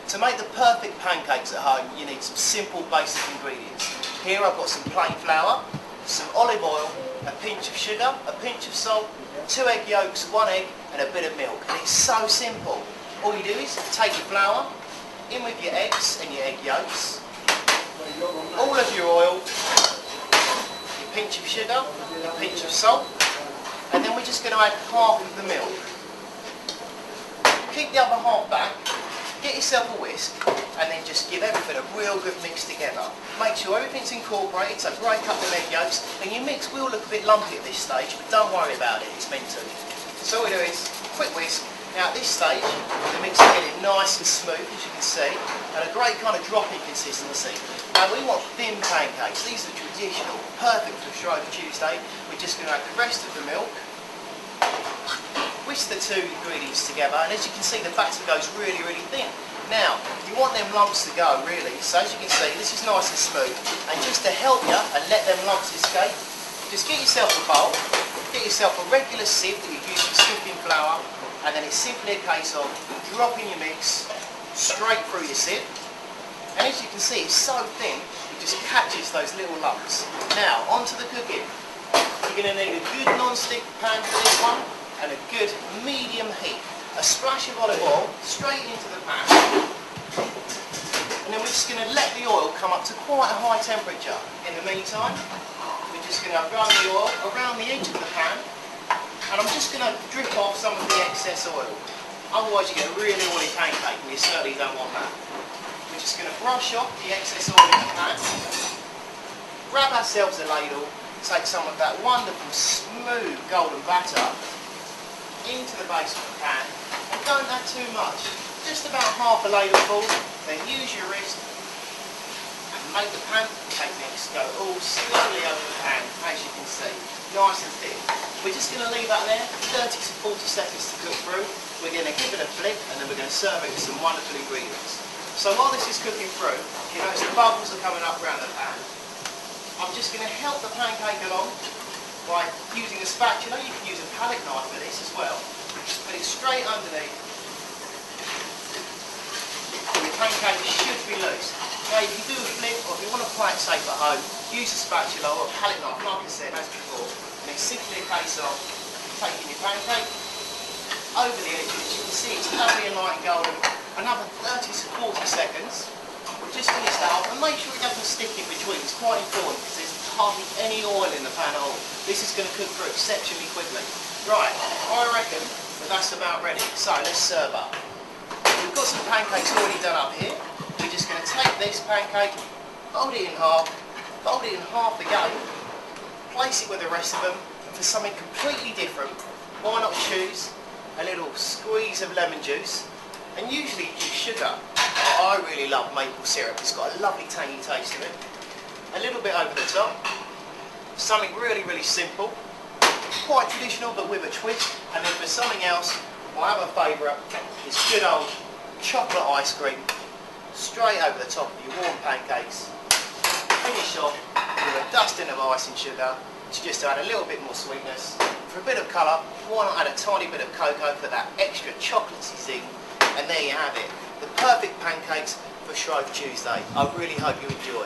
To make the perfect pancakes at home, you need some simple basic ingredients. Here I've got some plain flour, some olive oil, a pinch of sugar, a pinch of salt, 2 egg yolks, 1 egg and a bit of milk. And it's so simple. All you do is take your flour, in with your eggs and your egg yolks, all of your oil, your pinch of sugar, your pinch of salt, and then we're just going to add half of the milk. Keep the other half back, get yourself a whisk, and then just give everything a real good mix together. Make sure everything's incorporated, so break up the egg yolks, and your mix will look a bit lumpy at this stage, but don't worry about it, it's meant to. So all we do is, quick whisk. Now at this stage, the mix is getting nice and smooth, as you can see, and a great kind of dropping consistency. Now we want thin pancakes. These are traditional, perfect for Shrove Tuesday. We're just going to add the rest of the milk, whisk the two ingredients together, and as you can see the batter goes really, really thin. Now, you want them lumps to go really, so as you can see this is nice and smooth, and just to help you and let them lumps escape, just get yourself a bowl, get yourself a regular sieve that you use for sifting flour, and then it's simply a case of dropping your mix straight through your sieve, and as you can see it's so thin it just catches those little lumps. Now onto the cooking. You're going to need a good non-stick pan for this one and a good medium heat. A splash of olive oil straight into the pan, and then we're just going to let the oil come up to quite a high temperature. In the meantime we're just going to run the oil around the edge of the pan, and I'm just going to drip off some of the excess oil. Otherwise you get a really oily pancake and you certainly don't want that. We're just going to brush off the excess oil in the pan, grab ourselves a ladle, take some of that wonderful smooth golden batter into the base of the pan, and don't add too much, just about half a ladleful. Then use your wrist and make the pancake mix go all slowly over the pan, as you can see, nice and thick. We're just going to leave that there 30 to 40 seconds to cook through. We're going to give it a flick, and then we're going to serve it with some wonderful ingredients. So while this is cooking through, you notice the bubbles are coming up around the pan. I'm just going to help the pancake along by using a spatula. You can use a palette knife for this as well. Just put it straight underneath. And your pancake should be loose. Now you can do a flip, or if you want to play it safe at home, use a spatula or a palette knife, like I said, as before. And it's simply a case of taking your pancake over the edge, as you can see it's lovely and light and golden. Another 30 to 40 seconds. We'll just finish that off, and make sure it doesn't stick in between. It's quite important because there's hardly any oil in the pan at all. This is going to cook through exceptionally quickly. Right, I reckon that that's about ready. So let's serve up. We've got some pancakes already done up here. We're just going to take this pancake, fold it in half again, place it with the rest of them, and for something completely different, why not choose a little squeeze of lemon juice, and usually use sugar. I really love maple syrup, it's got a lovely tangy taste to it. A little bit over the top, something really, really simple, quite traditional but with a twist. And then for something else, my other favourite is good old chocolate ice cream, straight over the top of your warm pancakes. Finish off with a dusting of icing sugar, just to add a little bit more sweetness. For a bit of colour, why not add a tiny bit of cocoa for that extra chocolatey zing, and there you have it. The perfect pancakes for Shrove Tuesday. I really hope you enjoy.